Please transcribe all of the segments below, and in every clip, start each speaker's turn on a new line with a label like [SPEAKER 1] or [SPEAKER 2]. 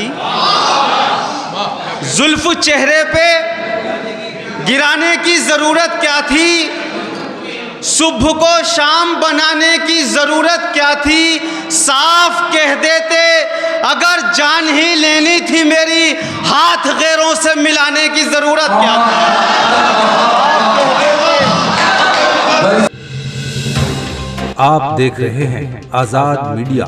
[SPEAKER 1] थी? जुल्फ चेहरे पे गिराने की जरूरत क्या थी? सुबह को शाम बनाने की जरूरत क्या थी? साफ कह देते अगर जान ही लेनी थी मेरी, हाथ गैरों से मिलाने की जरूरत क्या थी?
[SPEAKER 2] आप देख रहे हैं आजाद मीडिया।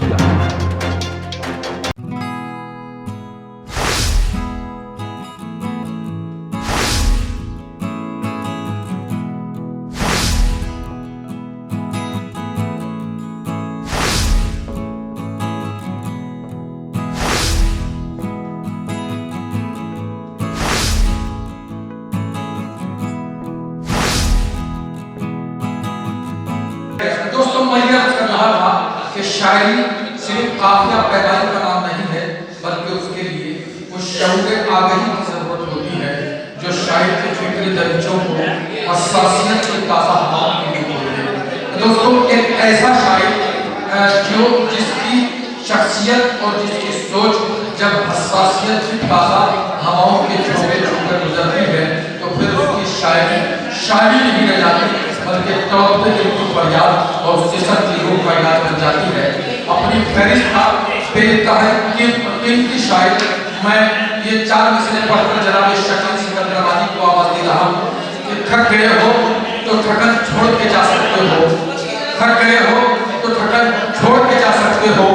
[SPEAKER 3] दोस्तों, मैं ये अर्ज कर रहा था कि शायरी सिर्फ काफिया पैदाइश का नाम नहीं है, बल्कि उसके लिए उस शऊर आगाही की जरूरत होती है जो शायर के फिक्री दर्जों को हसासियत की ताज़ा हवाओं के लिए बोले। दोस्तों, एक ऐसा शायर जो जिसकी शख्सियत और जिसकी सोच जब हसासियत की ताज़ा हवाओं के झोंके छूकर गुजरती है तो फिर उसकी शायरी नहीं रह जाती, बल्कि तड़पते दिल की फरियाद और जिस्म की रूह का इलाज बन जाती है। अपनी फहरिस्त बेतहाकी शायर मैं ये 4 मिसरे पढ़कर जनाब शकील सिकंदराबादी को आवाज दे रहा हूँ कि थक गए हो तो थकन छोड़ के जा सकते हो, थक गए हो तो थकन छोड़ के जा सकते हो,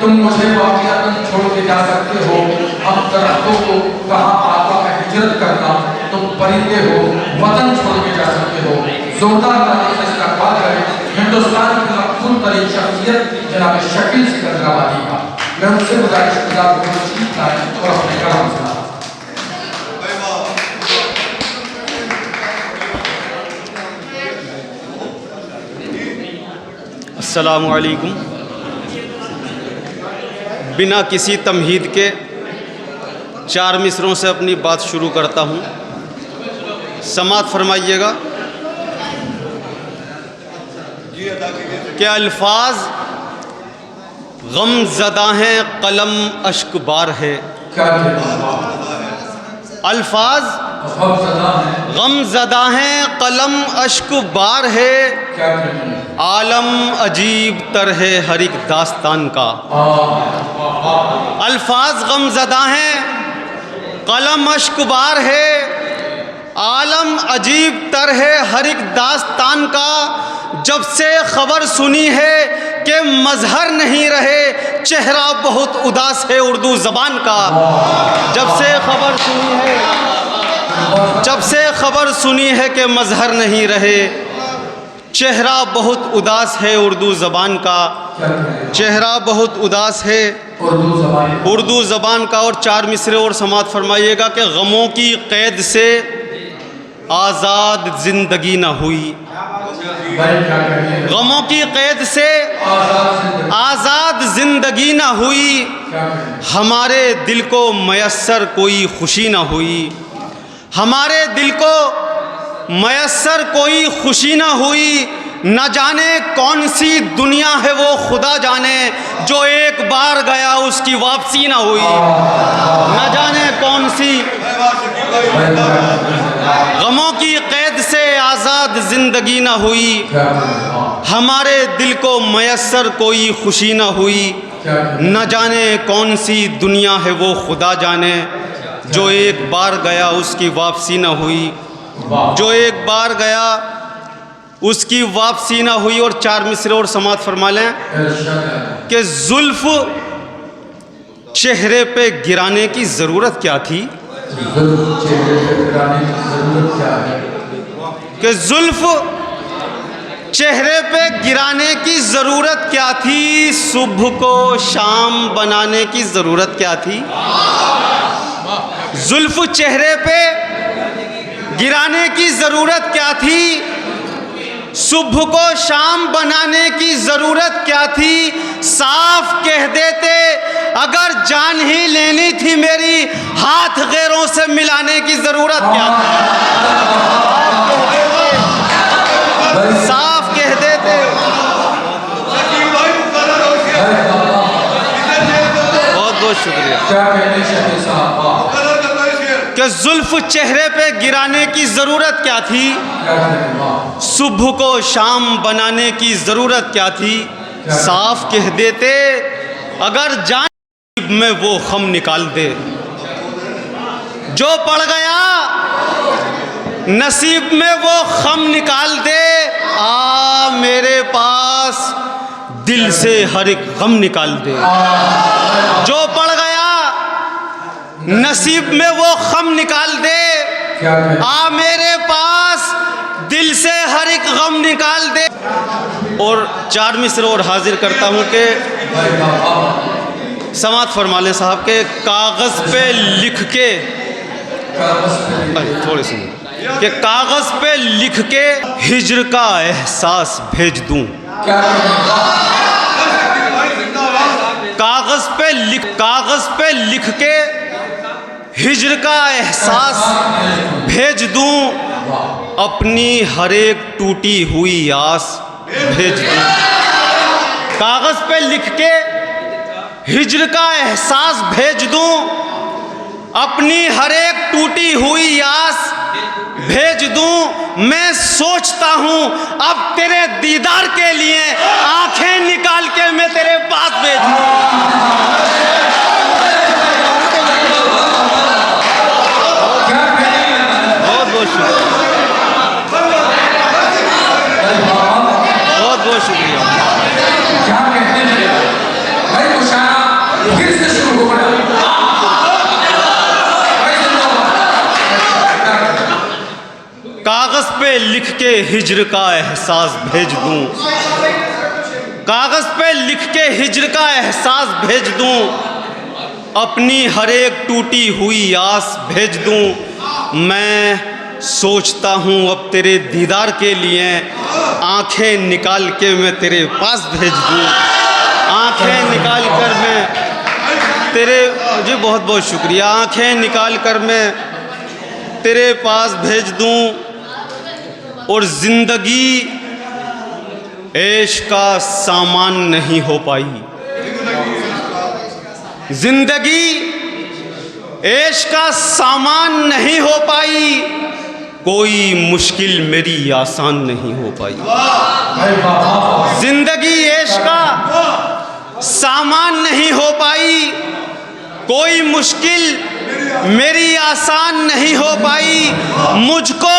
[SPEAKER 3] तुम मुझे वाक़ियतन छोड़ के जा सकते हो। हम दरख्तों को कहाँ आका का हिजरत करना, तुम परिंदे हो वतन छोड़ के जा सकते हो। जोरदार तारीफ से इस्तकबाल करें हिंदुस्तान की मकबूल तरीन शख्सियत जनाब शकील सिकंदराबादी का। मैं उनसे गुजारिश करता हूँ कि तशरीफ लाएं और अपने कलाम सुनाएं।
[SPEAKER 1] अस्सलामु अलैकुम। बिना किसी तमहीद के 4 मिसरों से अपनी बात शुरू करता हूँ, समात फरमाइएगा कि अल्फाज गमज़दा हैं कलम अश्कबार है। अल्फाज गमज़दा हैं कलम अश्कबार है। आलम अजीब तर है हर एक दास्तान का। अल्फाज गमज़दा हैं कलम अश्कबार है। आलम अजीब तर है हर एक दास्तान का। जब से खबर सुनी है कि मजहर नहीं रहे, चेहरा बहुत उदास है उर्दू ज़बान का। जब से खबर सुनी है कि मजहर नहीं रहे, चेहरा बहुत उदास है उर्दू ज़बान का। चेहरा बहुत उदास है उर्दू ज़बान का। और 4 मिसरे और समात फरमाइएगा कि गमों की कैद से आज़ाद ज़िंदगी न हुई। गमों की कैद से आज़ाद ज़िंदगी न हुई। हमारे दिल को मयस्सर कोई खुशी न हुई। हमारे दिल को मयस्सर कोई खुशी न हुई। न जाने कौन सी दुनिया है वो खुदा जाने, जो एक बार गया उसकी वापसी न हुई। न जाने कौन सी गमों की कैद से आज़ाद ज़िंदगी न हुई। हमारे दिल को मयस्सर कोई खुशी न हुई। न जाने कौन सी दुनिया है वो खुदा जाने, जो एक बार गया उसकी वापसी न हुई। जो एक बार गया उसकी वापसी ना हुई। और 4 मिसरे और समात फरमा लें कि जुल्फ चेहरे पे गिराने की ज़रूरत क्या थी? कि जुल्फ चेहरे पे गिराने की ज़रूरत क्या थी? सुबह को शाम बनाने की ज़रूरत क्या थी? जुल्फ चेहरे पे गिराने की ज़रूरत क्या थी? सुबह को शाम बनाने की ज़रूरत क्या थी? साफ कह देते अगर जान ही लेनी थी मेरी, हाथ गैरों से मिलाने की ज़रूरत क्या थी? साफ कह देते। बहुत बहुत शुक्रिया।
[SPEAKER 3] क्या कहते शेख साहब, वाह,
[SPEAKER 1] कि जुल्फ चेहरे पे गिराने की ज़रूरत क्या थी,
[SPEAKER 3] क्या कहते, वाह,
[SPEAKER 1] सुबह को शाम बनाने की ज़रूरत क्या थी। साफ कह देते अगर जान में वो खम निकाल दे। जो पड़ गया नसीब में वो खम निकाल दे। आ मेरे पास दिल से हर एक गम निकाल दे। जो पड़ गया नसीब में वो खम निकाल दे।
[SPEAKER 3] क्या कहते,
[SPEAKER 1] आ मेरे पास दिल से हर एक गम निकाल दे। और 4 मिसरे और हाजिर करता हूँ कि
[SPEAKER 3] भाई वाह,
[SPEAKER 1] समात फरमा लें साहब के कागज़ पे लिख के, थोड़ी सी कि कागज़ पे लिख के हिज्र का एहसास भेज दूँ।
[SPEAKER 3] क्या कहते,
[SPEAKER 1] कागज़ पे लिख के हिज्र का एहसास भेज दूँ। अपनी हर एक टूटी हुई आस भेज दूँ। कागज़ पे लिख के हिज्र का एहसास भेज दूँ। अपनी हर एक टूटी हुई आस भेज दूँ। मैं सोचता हूँ अब तेरे दीदार के लिए आंखें निकाल के मैं तेरे पास भेज दूँ। बहुत बहुत शुक्रिया, बहुत बहुत शुक्रिया।
[SPEAKER 3] क्या कहते हैं भाई, मुशायरा फिर से शुरू हो गया।
[SPEAKER 1] कागज़ पे लिख के हिज्र का एहसास भेज दूँ। कागज़ पे लिख के हिज्र का एहसास भेज दूँ। अपनी हर एक टूटी हुई आस भेज दूँ। मैं सोचता हूँ अब तेरे दीदार के लिए आंखें निकाल के मैं तेरे पास भेज दूँ। आंखें निकाल कर मैं तेरे, जी बहुत बहुत शुक्रिया, आंखें निकाल कर मैं तेरे पास भेज दूँ। और ज़िंदगी ऐश का सामान नहीं हो पाई। ज़िंदगी ऐश का सामान नहीं हो पाई। कोई मुश्किल मेरी आसान नहीं हो पाई।
[SPEAKER 3] भाई वाह,
[SPEAKER 1] ज़िंदगी ऐश का सामान नहीं हो पाई। कोई मुश्किल मेरी आसान नहीं हो पाई। मुझको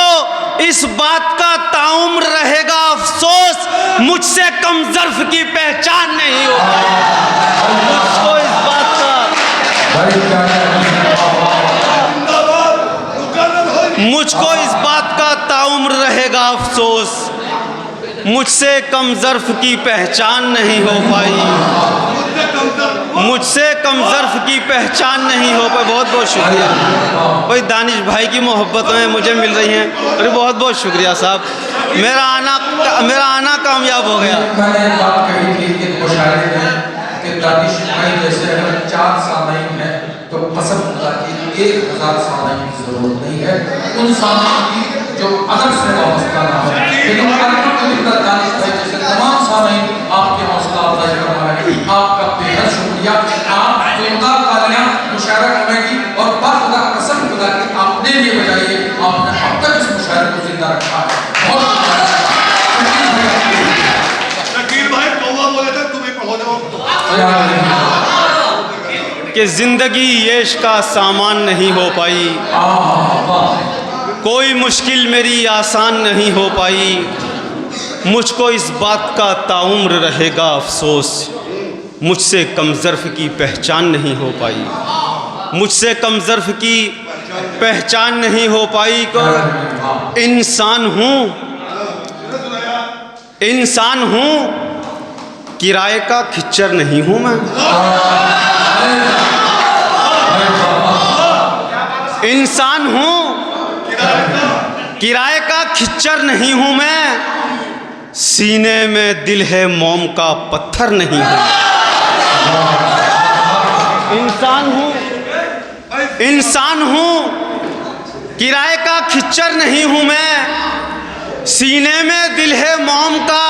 [SPEAKER 1] इस बात का ताउम्र रहेगा अफसोस, मुझसे कम ज़र्फ़ की पहचान नहीं हो पाई। मुझको इस बात का,
[SPEAKER 3] भाई क्या
[SPEAKER 1] मुझको इस बात का ताउम्र रहेगा अफसोस, मुझसे कम ज़र्फ़ की पहचान नहीं हो पाई। मुझसे कम ज़र्फ़ की पहचान नहीं हो पाई। बहुत बहुत शुक्रिया भाई, दानिश भाई की मोहब्बतें मुझे मिल रही हैं। अरे बहुत बहुत शुक्रिया साहब, मेरा आना कामयाब हो गया।
[SPEAKER 3] मैंने एक बात कही थी कि मुशायरे में कि दानिश भाई जैसे अगर 4 सामाईन हैं तो कसम खुदा की 1000 सामाईन की जरूरत नहीं है। उन सामाईन की जो अदब से वाबस्ता ना हो, लेकिन अल्हम्दुलिल्लाह दानिश भाई जैसे तमाम सामाईन आपके हौसला अफजाई कर रहा है। आपका बेहद शुक्रिया। आप जोरदार तालियां मुशायरा कमेटी और बाखुदा कसम खुदा की आपने ये बजाई, आपने अब तक इस मुशायरे को जिंदा रखा है। बहुत
[SPEAKER 1] कि ज़िंदगी ऐश का सामान नहीं हो पाई। कोई मुश्किल मेरी आसान नहीं हो पाई। मुझको इस बात का ताउम्र रहेगा अफसोस, मुझसे कम ज़र्फ़ की पहचान नहीं हो पाई। मुझसे कम ज़र्फ़ की पहचान नहीं हो पाई। को इंसान हूँ, किराए का खिच्चर नहीं हूँ मैं। इंसान हूँ, किराए का खिच्चर नहीं हूँ मैं। सीने में दिल है मोम का पत्थर नहीं हूँ। इंसान हूँ, किराए का खिच्चर नहीं हूँ मैं। सीने में दिल है मोम का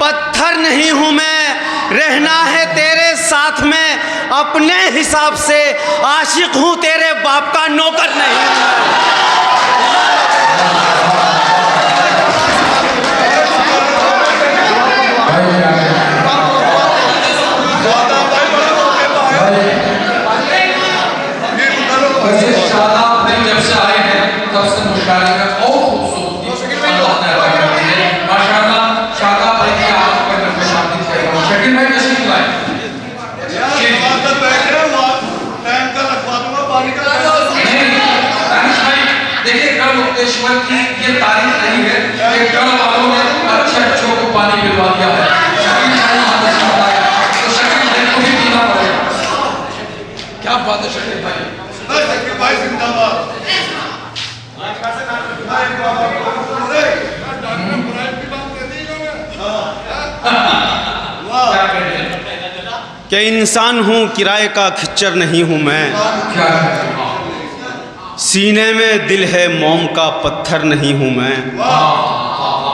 [SPEAKER 1] पत्थर नहीं हूँ मैं। रहना है तेरे साथ में अपने हिसाब से, आशिक हूँ तेरे बाप का नौकर नहीं।
[SPEAKER 3] वैसे शादाब भाई जब से आए हैं तब से मुशायरे में और खूबसूरती अल्लाह ने अता कर दी है। माशाअल्लाह शादाब भाई की आवाज़ पर मैं शामिल करता हूँ। शकील भाई तशरीफ लाए। दानिश भाई देखिए, कल मुक्तेश्वर की ये तारीफ नहीं है कि कल वालों ने अच्छे अच्छों को पानी पिलवा दिया है। शकील भाई यहाँ तशरीफ लाए तो शकील भाई को भी पीना पड़ेगा। क्या बात है शकील भाई।
[SPEAKER 1] कि इंसान हूँ किराए का खच्चर नहीं हूँ मैं, सीने में दिल है मोम का पत्थर नहीं हूँ मैं,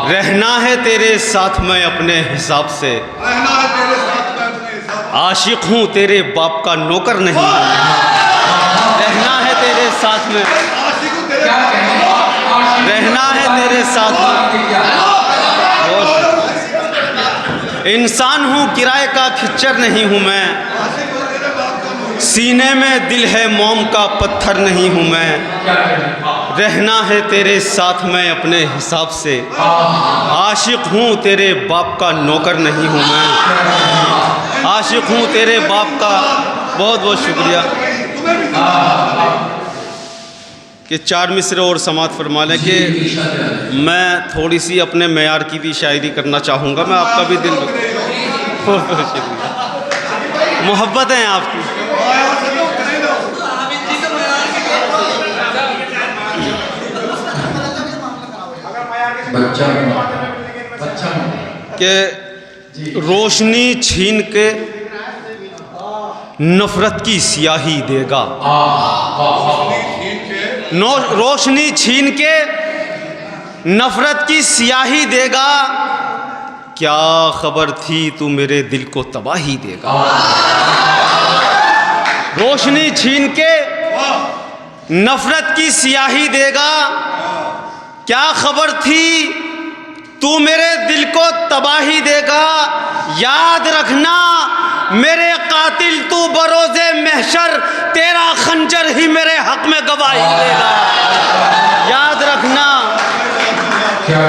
[SPEAKER 1] रहना है तेरे साथ मैं अपने हिसाब से, आशिक हूँ तेरे बाप का नौकर नहीं हूँ मैं, रहना है तेरे साथ में, रहना है तेरे साथ में। इंसान हूँ किराए का खच्चर नहीं हूँ मैं, सीने में दिल है मोम का पत्थर नहीं हूँ मैं, रहना है तेरे साथ मैं अपने हिसाब से, आशिक हूँ तेरे बाप का नौकर नहीं हूँ मैं, आशिक हूँ तेरे बाप का। बहुत बहुत शुक्रिया कि 4 मिसरे और समात फरमा लें कि मैं थोड़ी सी अपने मेयार की भी शायरी करना चाहूँगा। मैं आपका भी दिल बहुत बहुत शुक्रिया, मोहब्बत है आपकी। कि रोशनी छीन के नफरत की स्याही देगा, रोशनी छीन के नफरत की स्याही देगा, क्या खबर थी तू मेरे दिल को तबाही देगा। रोशनी छीन के नफरत की स्याही देगा, क्या खबर थी तू मेरे दिल को तबाही देगा। याद रखना मेरे कातिल तू बरोज़े महशर, तेरा खंजर ही मेरे हक में गवाही देगा। याद रखना,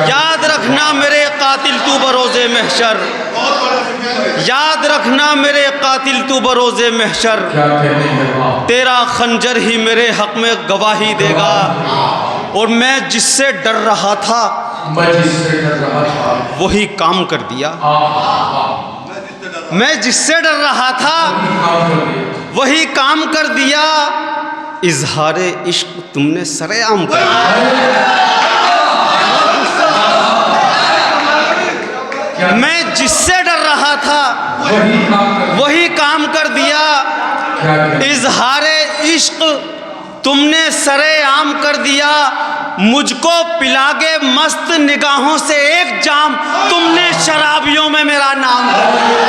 [SPEAKER 1] याद रखना मेरे कातिल तू बरोज़े महशर, याद रखना मेरे कातिल तू बरोज़े महशर, तेरा खंजर ही मेरे हक में गवाही देगा। और मैं जिससे डर रहा था वही काम कर दिया, मैं जिससे डर रहा था वही काम कर दिया, इज़हारे इश्क तुमने सरेआम कर दिया। मैं जिससे डर रहा था वही काम कर दिया, इज़हारे इश्क तुमने सरेआम कर दिया। मुझको पिलागे मस्त निगाहों से एक जाम, तुमने शराबियों में मेरा नाम कर दिया।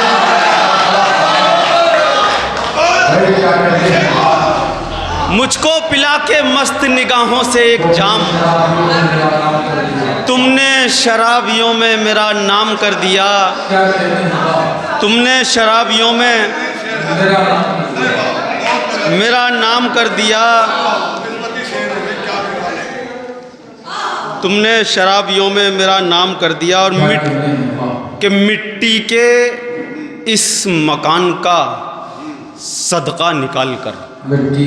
[SPEAKER 1] मुझको पिला के मस्त निगाहों से एक जाम, तुमने शराबियों में मेरा नाम कर दिया। तुमने शराबियों में मेरा नाम कर दिया, तुमने शराबियों में मेरा नाम कर दिया। और मिट्टी के इस मकान का सदका निकाल कर, मिट्टी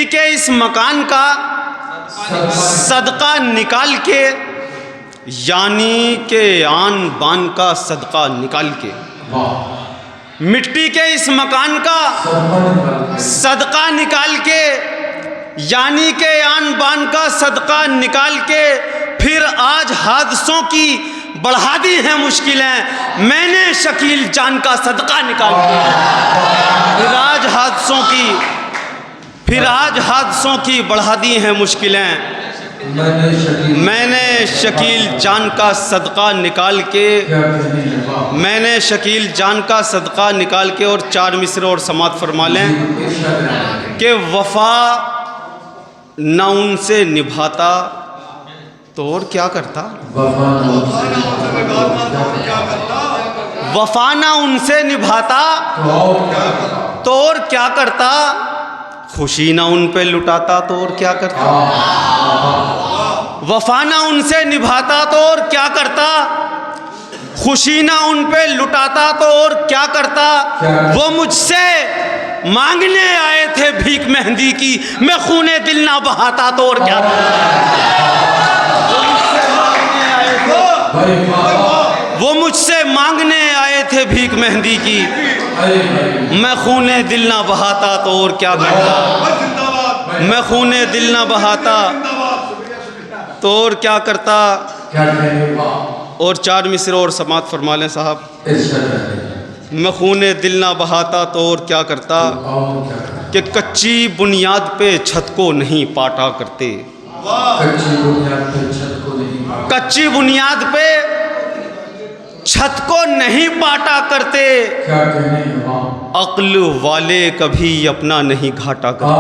[SPEAKER 1] के इस मकान का सदका निकाल के, यानी के आन बान का सदका निकाल के, मिट्टी के इस मकान का सदका निकाल के, यानी के आन बान का सदका निकाल के, फिर आज हादसों की बढ़ा दी है मुश्किलें, मैंने शकील जान का सदका निकाल दिया। फिर आज हादसों की बढ़ा दी हैं मुश्किलें, मैंने शकील जान का सदका निकाल के, मैंने शकील जान का सदका निकाल के, और 4 मिसरे और समात फरमा लें कि वफा ना उनसे निभाता तो और क्या करता, वफा ना उनसे निभाता तो और क्या करता, खुशी ना उन पे लुटाता तो और क्या करता, वफा ना उनसे निभाता तो और क्या करता, खुशी ना उन पे लुटाता तो और क्या करता। वो मुझसे मांगने आए थे भीख मेहंदी की, मैं खूने दिल ना बहाता तो और क्या वो मुझसे मांगने आए थे भीख मेहंदी की, मैं खूने दिल ना बहाता तो और क्या करता, मैं खूने दिल ना बहाता तो और क्या करता। और 4 मिसरे और समात फरमा लें साहब। मैं खूने दिल ना बहाता तो और क्या करता, कि कच्ची बुनियाद पे छत को नहीं पाटा करते, कच्ची बुनियाद पे छत को नहीं पाटा करते, अक्ल वाले कभी अपना नहीं घाटा करते,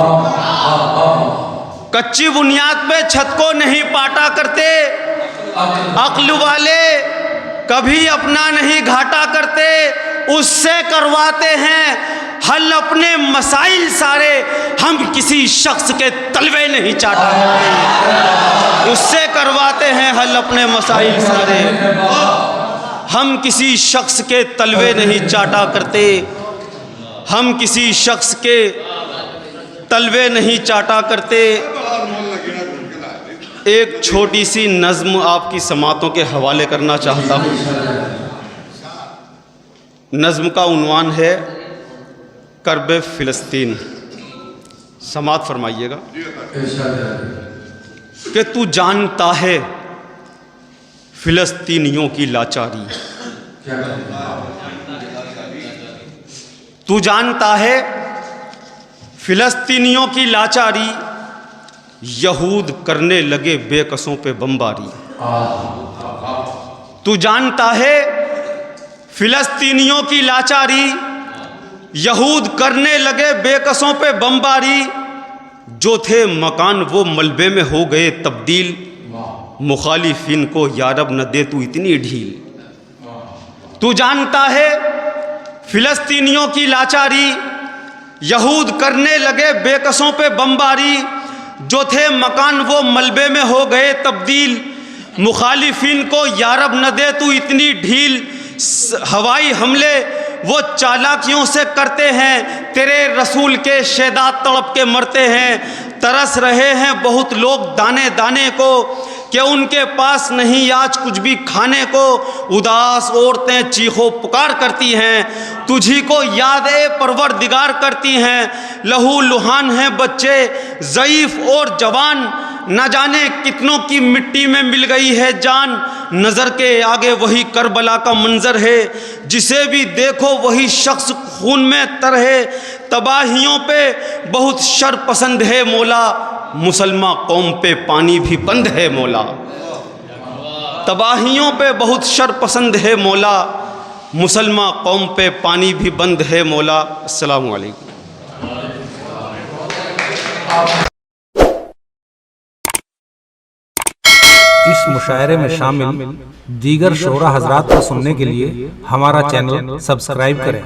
[SPEAKER 1] कच्ची बुनियाद पे छत को नहीं पाटा करते, अक्ल वाले कभी अपना नहीं घाटा करते, उससे करवाते हैं हल अपने मसाइल सारे, हम किसी शख्स के तलवे नहीं चाटा करते, उससे करवाते हैं हल अपने मसाइल सारे, हम किसी शख्स के तलवे नहीं चाटा करते, हम किसी शख्स के तलवे नहीं चाटा करते। एक छोटी सी नज़्म आपकी समातों के हवाले करना चाहता हूँ। नज़्म का उन्वान है कर्ब फ़िलिस्तीन। समात फरमाइएगा कि तू जानता है फ़िलिस्तीनियों की लाचारी, तू जानता है फ़िलिस्तीनियों की लाचारी, यहूद करने लगे बेकसों पे बमबारी, तू जानता है फ़िलिस्तीनियों की लाचारी, यहूद करने लगे बेकसों पे बमबारी, जो थे मकान वो मलबे में हो गए तब्दील, मुखालिफिन को यारब न दे तू इतनी ढील। तू जानता है फ़िलिस्तीनियों की लाचारी, यहूद करने लगे बेकसों पे बमबारी, जो थे मकान वो मलबे में हो गए तब्दील, मुखालिफिन को यारब न दे तू इतनी ढील। हवाई हमले वो चालाकियों से करते हैं, तेरे रसूल के शहदा तड़प के मरते हैं, तरस रहे हैं बहुत लोग दाने दाने को, कि उनके पास नहीं आज कुछ भी खाने को, उदास औरतें चीखो पुकार करती हैं, तुझी को याद ए परवरदिगार करती हैं, लहू लुहान हैं बच्चे ज़ईफ़ और जवान, न जाने कितनों की मिट्टी में मिल गई है जान, नज़र के आगे वही करबला का मंजर है, जिसे भी देखो वही शख्स खून में तर है, तबाहियों पे बहुत शर पसंद है मौला, मुसलमान कौम पे पानी भी बंद है मौला, तबाहियों पे बहुत शर पसंद है मौला, मुसलमान कौम पे पानी भी बंद है मौला। अस्सलामु अलैकुम।
[SPEAKER 2] इस मुशायरे में शामिल दीगर शोरा हजरात को सुनने के लिए हमारा चैनल सब्सक्राइब करें।